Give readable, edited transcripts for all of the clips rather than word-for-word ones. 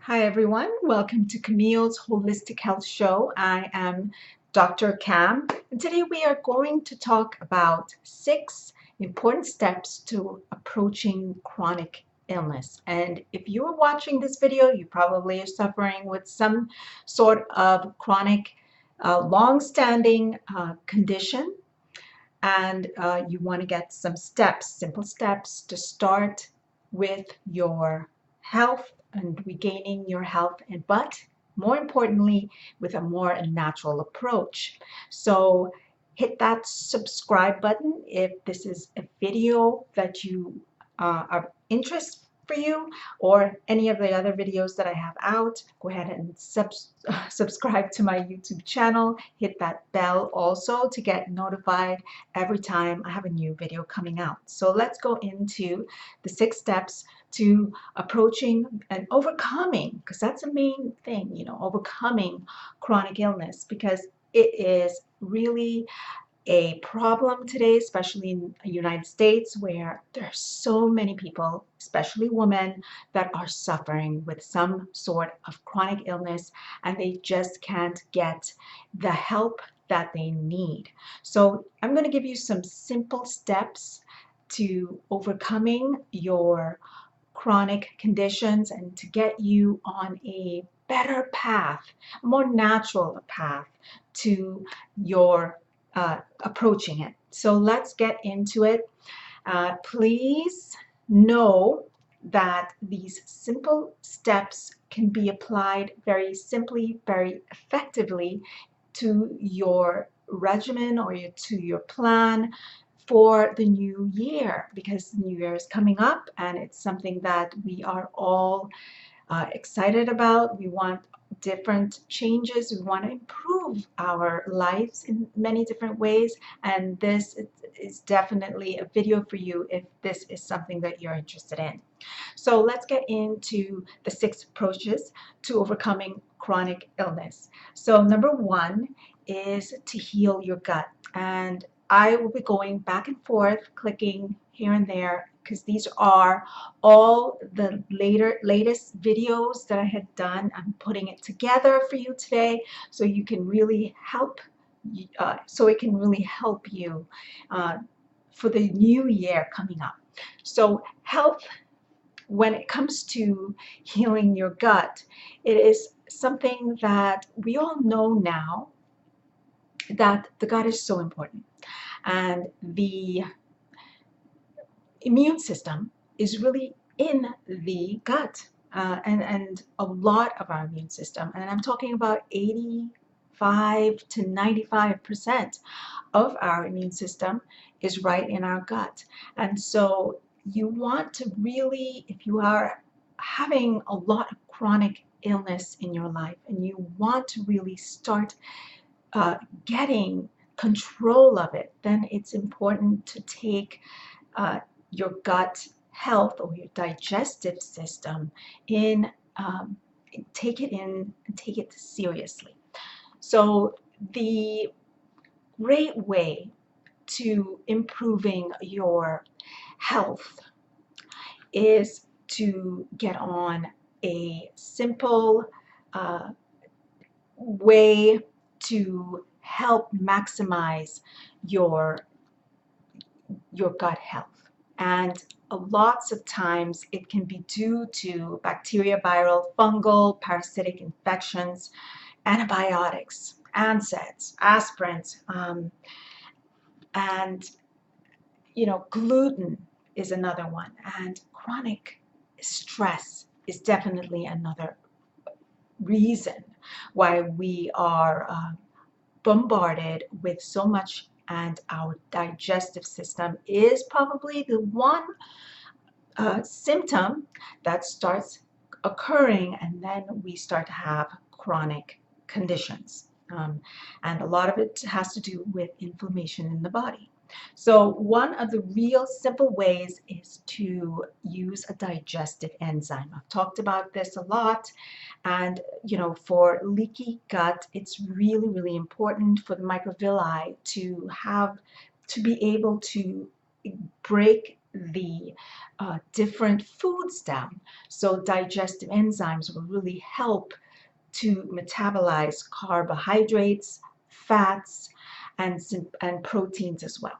Hi everyone, welcome to Camille's Holistic Health Show. I am Dr. Cam, and today we are going to talk about 6 important steps to approaching chronic illness. And if you are watching this video, you probably are suffering with some sort of chronic, long-standing condition, and you want to get some steps, simple steps to start with your health and regaining your health, but more importantly, with a more natural approach. So hit that subscribe button if this is a video that you are interested for you, or any of the other videos that I have out. Go ahead and subscribe to my YouTube channel. Hit that bell also to get notified every time I have a new video coming out. So let's go into the 6 steps to approaching and overcoming, because that's the main thing, overcoming chronic illness, because it is really a problem today, especially in the United States, where there are so many people, especially women, that are suffering with some sort of chronic illness, and they just can't get the help that they need. So I'm going to give you some simple steps to overcoming your chronic conditions and to get you on a better path, a more natural path to your approaching it. So let's get into it. Please know that these simple steps can be applied very simply, very effectively to your regimen or to your plan for the new year, because the new year is coming up and it's something that we are all excited about. We want different changes. We want to improve our lives in many different ways, and this is definitely a video for you if this is something that you're interested in. So let's get into the 6 approaches to overcoming chronic illness. So number 1 is to heal your gut, and I will be going back and forth, clicking here and there, because these are all the latest videos that I had done. I'm putting it together for you today so you can really help, so it can really help you for the new year coming up. So health, when it comes to healing your gut, it is something that we all know now, that the gut is so important, and the immune system is really in the gut, and a lot of our immune system, and I'm talking about 85 to 95% of our immune system is right in our gut. And so you want to really, if you are having a lot of chronic illness in your life and you want to really start getting control of it, then it's important to take your gut health or your digestive system in, take it seriously. So the great way to improving your health is to get on a simple way to help maximize your gut health. And lots of times it can be due to bacteria, viral, fungal, parasitic infections, antibiotics, NSAIDs, aspirins, and gluten is another one, and chronic stress is definitely another reason why we are bombarded with so much, and our digestive system is probably the one symptom that starts occurring, and then we start to have chronic conditions. And a lot of it has to do with inflammation in the body. So one of the real simple ways is to use a digestive enzyme. I've talked about this a lot, and for leaky gut, it's really, really important for the microvilli to be able to break the different foods down. So digestive enzymes will really help to metabolize carbohydrates, fats, and proteins as well.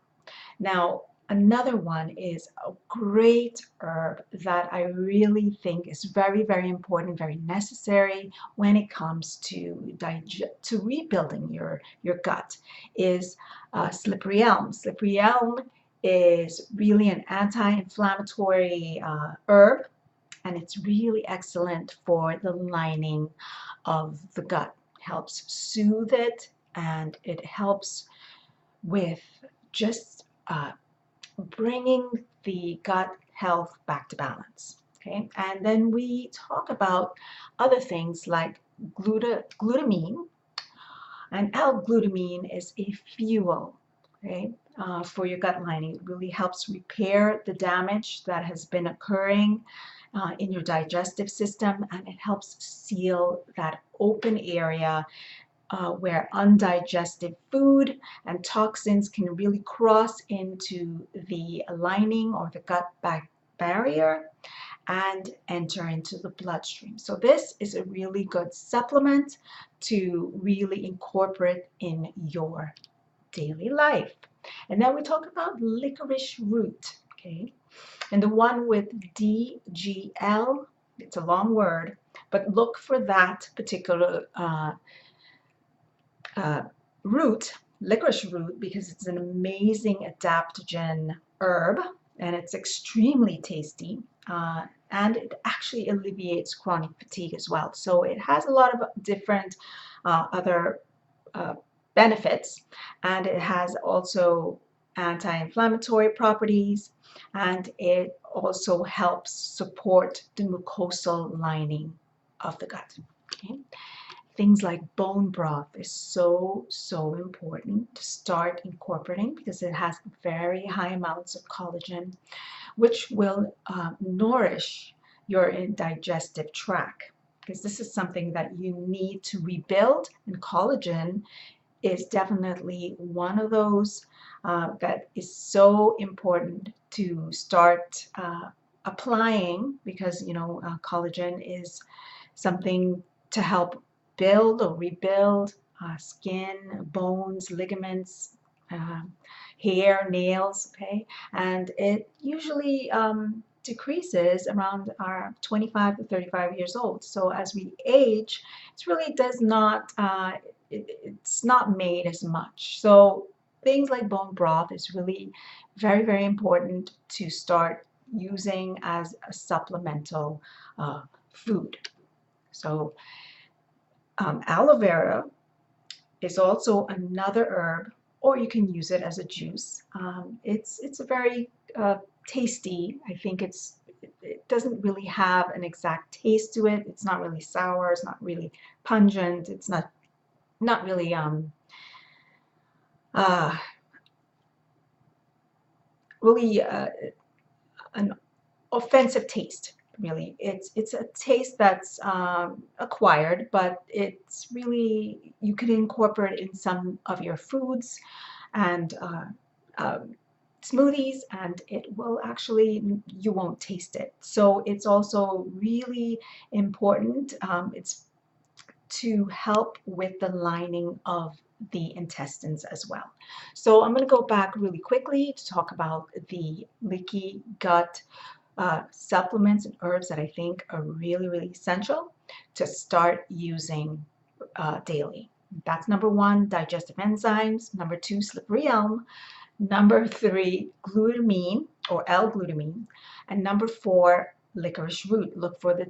Now, another one is a great herb that I really think is very, very important, very necessary when it comes to rebuilding your gut is slippery elm. Slippery elm is really an anti-inflammatory herb, and it's really excellent for the lining of the gut. Helps soothe it, and it helps with just bringing the gut health back to balance. Okay, and then we talk about other things like glutamine, and L-glutamine is a fuel, okay, for your gut lining. It really helps repair the damage that has been occurring in your digestive system, and it helps seal that open area where undigested food and toxins can really cross into the lining or the gut barrier and enter into the bloodstream. So this is a really good supplement to really incorporate in your daily life. And then we talk about licorice root, okay? And the one with DGL, it's a long word, but look for that particular root, licorice root, because it's an amazing adaptogen herb and it's extremely tasty, and it actually alleviates chronic fatigue as well. So it has a lot of different other benefits, and it has also anti-inflammatory properties, and it also helps support the mucosal lining of the gut. Okay? Things like bone broth is so important to start incorporating because it has very high amounts of collagen, which will nourish your digestive tract, because this is something that you need to rebuild, and collagen is definitely one of those that is so important to start applying, because collagen is something to help build or rebuild skin, bones, ligaments, hair, nails, okay? And it usually decreases around our 25 to 35 years old. So as we age, it really does not, it's not made as much. So things like bone broth is really very, very important to start using as a supplemental food. So aloe vera is also another herb, or you can use it as a juice. It's a very tasty. I think it doesn't really have an exact taste to it. It's not really sour. It's not really pungent. It's not really really an offensive taste. Really, it's a taste that's acquired, but it's really, you could incorporate it in some of your foods and smoothies, and it will actually, you won't taste it. So it's also really important. It's to help with the lining of the intestines as well. So I'm going to go back really quickly to talk about the leaky gut supplements and herbs that I think are really, really essential to start using daily. That's number 1, digestive enzymes. Number 2, slippery elm. Number 3, glutamine or L-glutamine. And number 4, licorice root. Look for the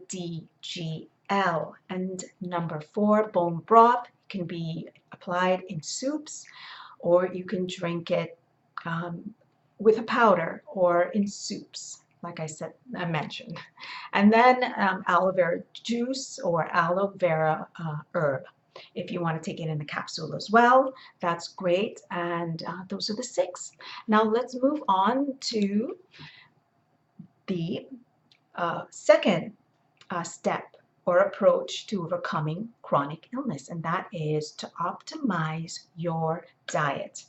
DGL. And number 4, bone broth can be applied in soups, or you can drink it with a powder or in soups, like I mentioned. And then aloe vera juice or aloe vera herb. If you want to take it in a capsule as well, that's great. And those are the 6. Now let's move on to the second step or approach to overcoming chronic illness, and that is to optimize your diet.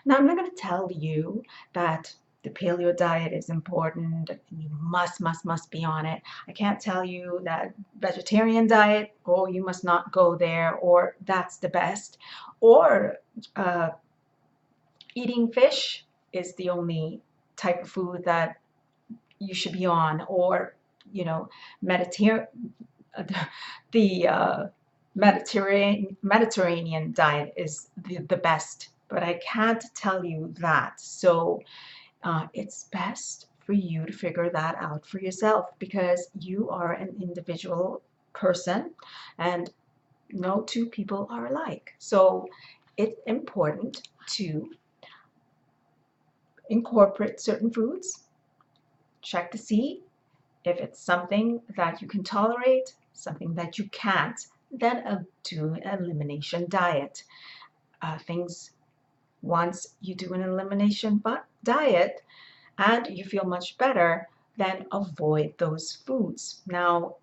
Now I'm not going to tell you that The paleo diet is important. You must be on it. I can't tell you that vegetarian diet, oh, you must not go there, or that's the best. Or uh, eating fish is the only type of food that you should be on, or Mediterranean the Mediterranean diet is the best, but I can't tell you that. So it's best for you to figure that out for yourself, because you are an individual person and no two people are alike. So it's important to incorporate certain foods, check to see if it's something that you can tolerate, something that you can't, then do an elimination diet. Things Once you do an elimination diet and you feel much better, then avoid those foods. Now,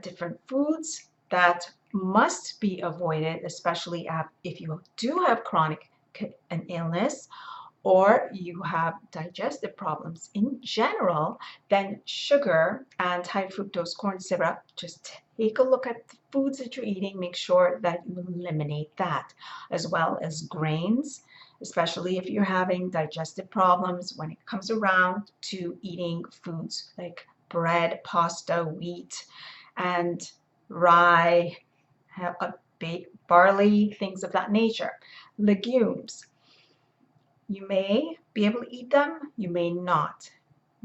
different foods that must be avoided, especially if you do have chronic an illness or you have digestive problems in general, then sugar and high fructose corn syrup, just take a look at the foods that you're eating, make sure that you eliminate that, as well as grains, especially if you're having digestive problems when it comes around to eating foods like bread, pasta, wheat, and rye, barley, things of that nature. Legumes. You may be able to eat them, you may not.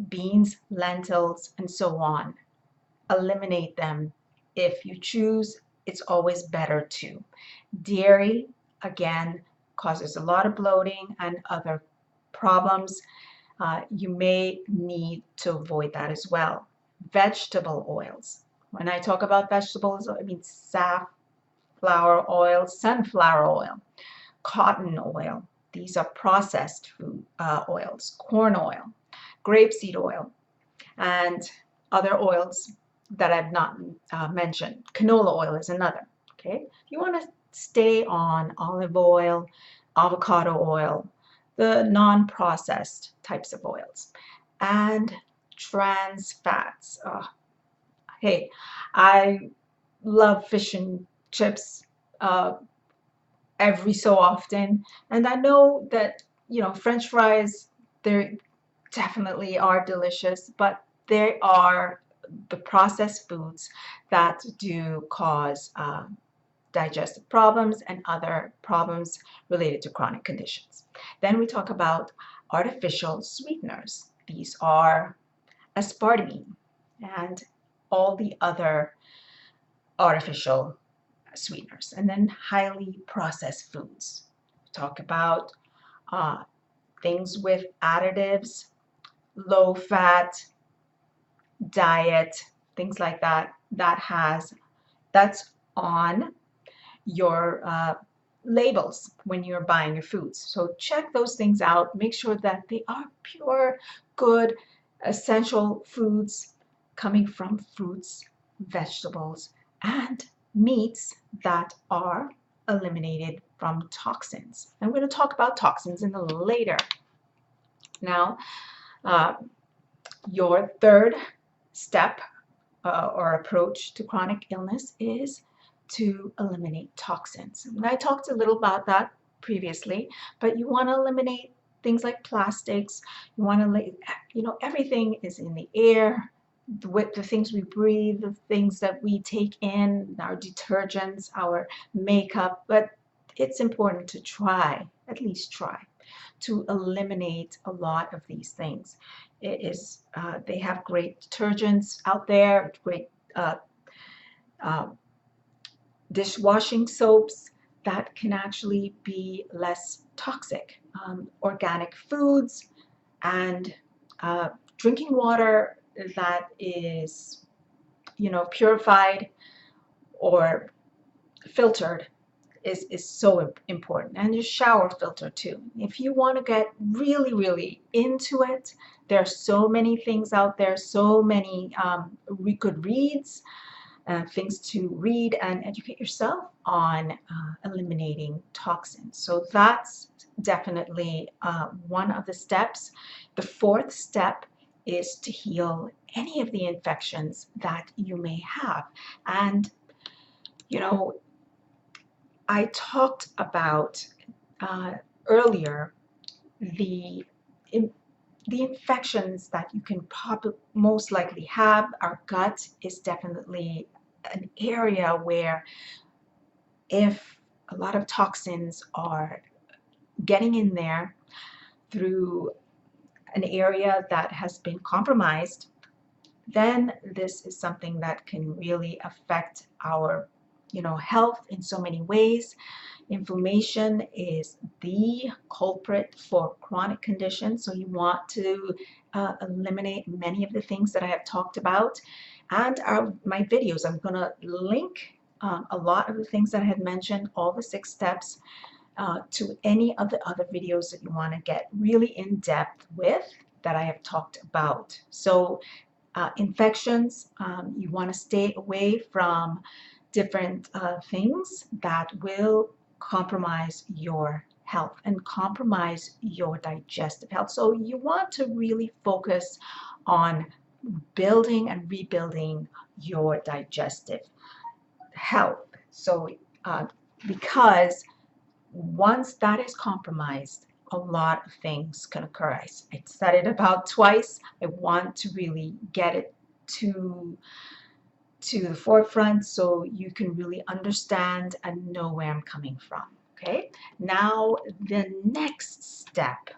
Beans, lentils, and so on. Eliminate them if you choose. It's always better to. Dairy, again, causes a lot of bloating and other problems. You may need to avoid that as well. Vegetable oils. When I talk about vegetables, I mean safflower oil, sunflower oil, cotton oil. These are processed food oils, corn oil, grapeseed oil, and other oils that I've not mentioned. Canola oil is another. Okay, you want to stay on olive oil, avocado oil, the non-processed types of oils, and trans fats. Hey, I love fish and chips. Every so often, and I know that French fries, they definitely are delicious, but they are the processed foods that do cause digestive problems and other problems related to chronic conditions. Then we talk about artificial sweeteners. These are aspartame and all the other artificial sweeteners, and then highly processed foods. Talk about things with additives, low fat diet, things like that. That's on your labels when you're buying your foods. So check those things out. Make sure that they are pure, good, essential foods coming from fruits, vegetables, and meats that are eliminated from toxins. I'm going to talk about toxins in a little later. Now, your third step or approach to chronic illness is to eliminate toxins. And I talked a little about that previously, but you want to eliminate things like plastics. You want to, everything is in the air, with the things we breathe, the things that we take in, our detergents, our makeup, but it's important to try, at least try, to eliminate a lot of these things. They have great detergents out there, great dishwashing soaps that can actually be less toxic. Organic foods and drinking water that is, purified or filtered is so important. And your shower filter too. If you want to get really, really into it, there are so many things out there, so many good reads things to read and educate yourself on eliminating toxins. So that's definitely one of the steps. The fourth step is to heal any of the infections that you may have. And, you know, I talked about earlier the the infections that you can most likely have. Our gut is definitely an area where if a lot of toxins are getting in there through an area that has been compromised, then this is something that can really affect our health in so many ways. Inflammation is the culprit for chronic conditions, so you want to eliminate many of the things that I have talked about. And my videos, I'm going to link a lot of the things that I had mentioned, all the 6 steps, to any of the other videos that you want to get really in depth with that I have talked about. So infections, you want to stay away from different things that will compromise your health and compromise your digestive health. So you want to really focus on building and rebuilding your digestive health. So because once that is compromised, a lot of things can occur. I said it about twice. I want to really get it to the forefront so you can really understand and know where I'm coming from. Okay, now the next step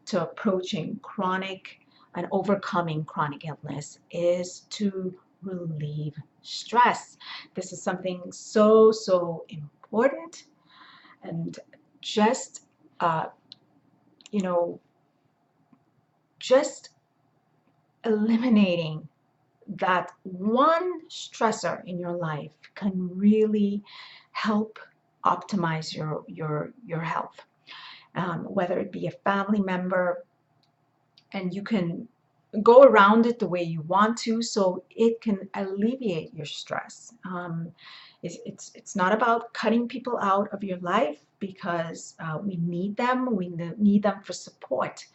to approaching chronic and overcoming chronic illness is to relieve stress. This is something so important, and just you know just eliminating that one stressor in your life can really help optimize your health, whether it be a family member, and you can go around it the way you want to so it can alleviate your stress. It's not about cutting people out of your life, because we need them. We need them for support.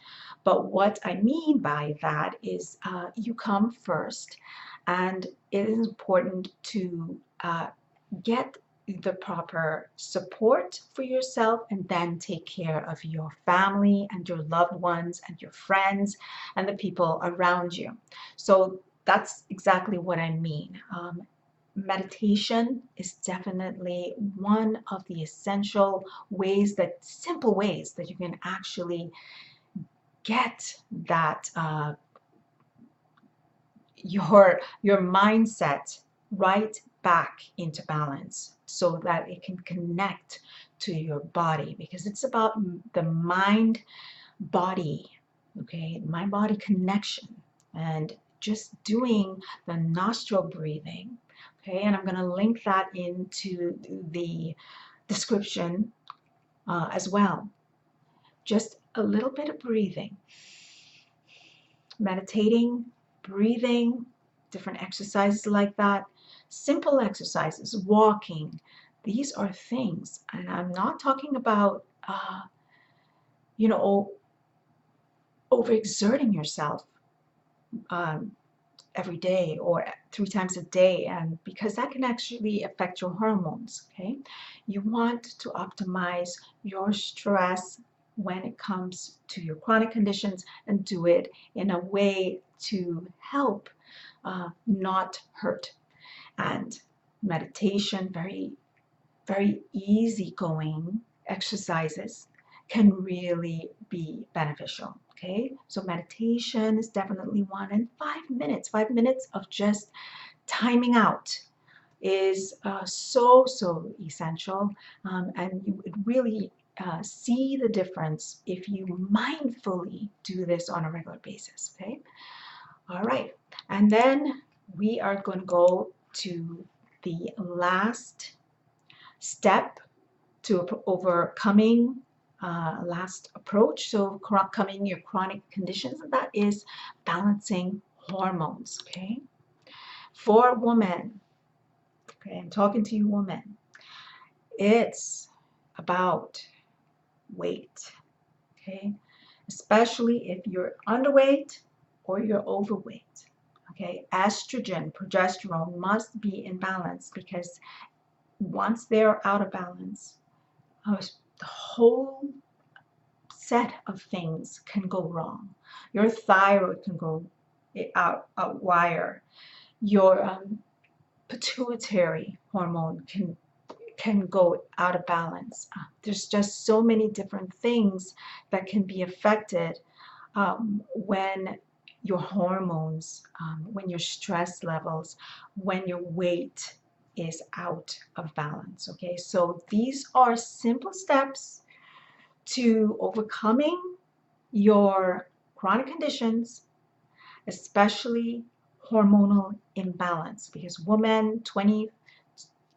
But what I mean by that is you come first, and it is important to get the proper support for yourself and then take care of your family and your loved ones and your friends and the people around you. So that's exactly what I mean. Meditation is definitely one of the essential ways, simple ways that you can actually get that your mindset right back into balance so that it can connect to your body, because it's about the mind body, okay, mind body connection, and just doing the nostril breathing. Okay, and I'm going to link that into the description as well. Just a little bit of breathing, meditating, breathing, different exercises like that, simple exercises, walking. These are things, and I'm not talking about, overexerting yourself every day or 3 times a day, and because that can actually affect your hormones. Okay, you want to optimize your stress when it comes to your chronic conditions, and do it in a way to help, not hurt. And meditation, very easygoing exercises, can really be beneficial. Okay, so meditation is definitely one, and 5 minutes of just timing out is so essential, and you would really see the difference if you mindfully do this on a regular basis. Okay, all right, and then we are going to go to the last step to overcoming last approach, so overcoming your chronic conditions, and that is balancing hormones. Okay, for women, Okay, I'm talking to you women. It's about weight, okay? Especially if you're underweight or you're overweight. Okay, estrogen, progesterone must be in balance, because once they're out of balance, the whole set of things can go wrong. Your thyroid can go out wire. Your pituitary hormone can go out of balance. There's just so many different things that can be affected when your hormones, when your stress levels, when your weight is out of balance. Okay, so these are simple steps to overcoming your chronic conditions, especially hormonal imbalance, because women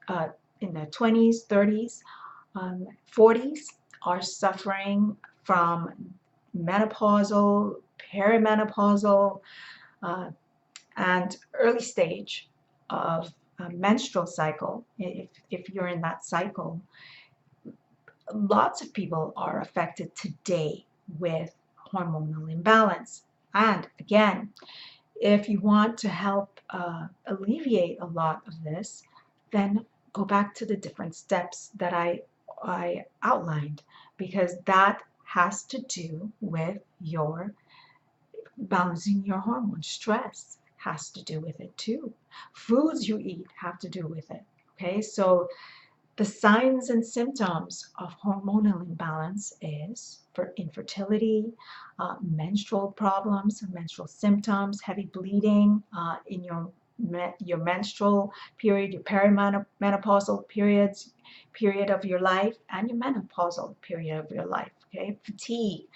uh, in their 20s, 30s, 40s are suffering from menopausal, perimenopausal, uh, and early stage of menstrual cycle. If you're in that cycle, lots of people are affected today with hormonal imbalance. And again, if you want to help alleviate a lot of this, then go back to the different steps that I outlined, because that has to do with your balancing your hormones. Stress has to do with it too. Foods you eat have to do with it. Okay, so the signs and symptoms of hormonal imbalance is for infertility, menstrual problems, menstrual symptoms, heavy bleeding in your menstrual period, your perimenopausal period of your life, and your menopausal period of your life. Okay, fatigue,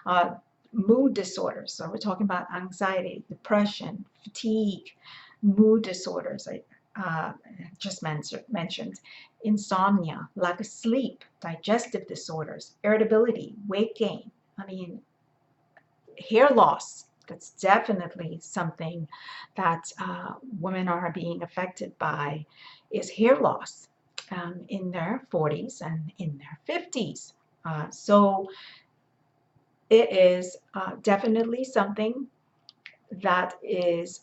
uh, mood disorders. So we're talking about anxiety, depression, fatigue, mood disorders. I just mentioned insomnia, lack of sleep, digestive disorders, irritability, weight gain. I mean, hair loss. That's definitely something that women are being affected by, is hair loss in their 40s and in their 50s. So it is definitely something that is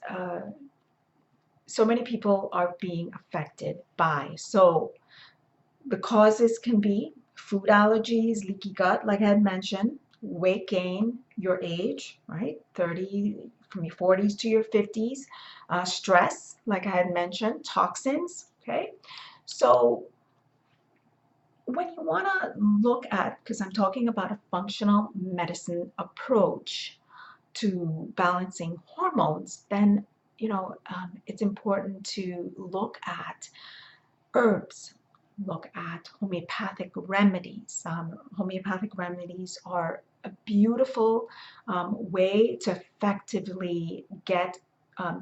so many people are being affected by. So the causes can be food allergies, leaky gut, like I had mentioned, weight gain, your age, right? 30, from your 40s to your 50s, stress, like I had mentioned, toxins, okay? So when you want to look at, because I'm talking about a functional medicine approach to balancing hormones, then it's important to look at herbs, look at homeopathic remedies. Homeopathic remedies are a beautiful way to effectively get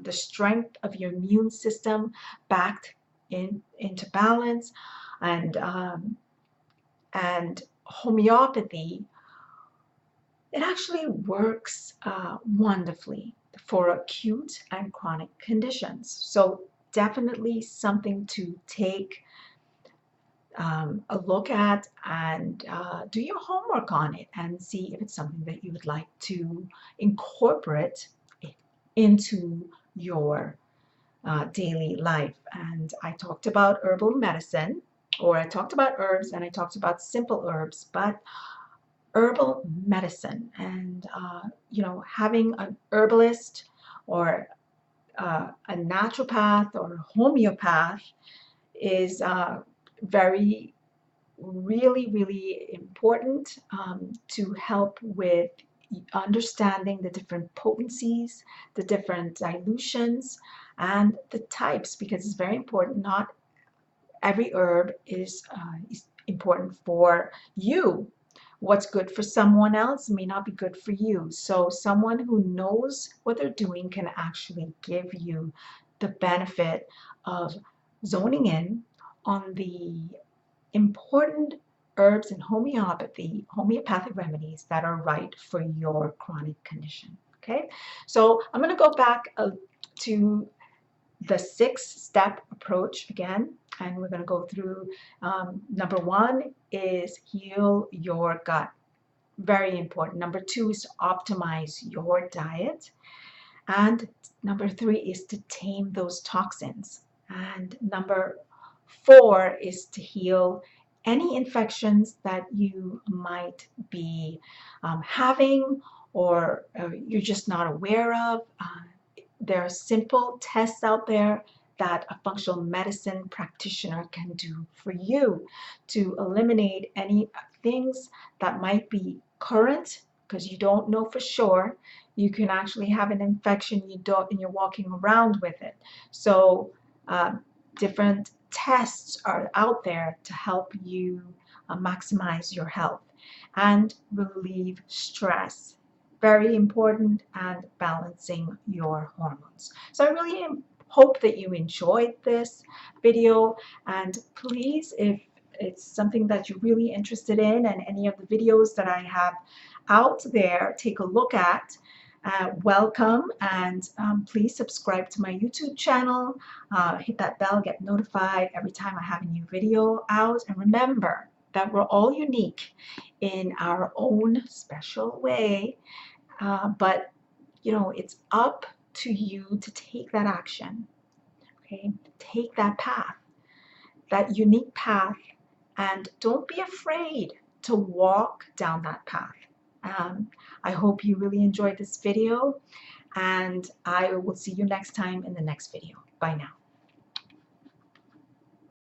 the strength of your immune system back into balance, and homeopathy, it actually works wonderfully for acute and chronic conditions. So definitely something to take a look at, and do your homework on it and see if it's something that you would like to incorporate into your daily life. And I talked about herbal medicine, or I talked about herbs, and I talked about simple herbs, but herbal medicine and having an herbalist or a naturopath or homeopath is very really important to help with understanding the different potencies, the different dilutions, and the types, because it's very important. Not every herb is important for you. What's good for someone else may not be good for you. So someone who knows what they're doing can actually give you the benefit of zoning in on the important herbs and homeopathic remedies that are right for your chronic condition. Okay, so I'm going to go back to the 6-step approach again, and we're going to go through. Number 1 is heal your gut. Very important. Number 2 is to optimize your diet. And number 3 is to tame those toxins. And number 4 is to heal any infections that you might be having, or you're just not aware of. There are simple tests out there that a functional medicine practitioner can do for you to eliminate any things that might be current, because you don't know for sure. You can actually have an infection and you're walking around with it. So different tests are out there to help you maximize your health and relieve stress. Very important, and balancing your hormones. So I really hope that you enjoyed this video, and please, if it's something that you're really interested in and any of the videos that I have out there, take a look at. Welcome, and please subscribe to my YouTube channel. Hit that bell, get notified every time I have a new video out, and remember that we're all unique in our own special way. But it's up to you to take that action. Okay, take that path, that unique path, and don't be afraid to walk down that path. I hope you really enjoyed this video, and I will see you next time in the next video. Bye now.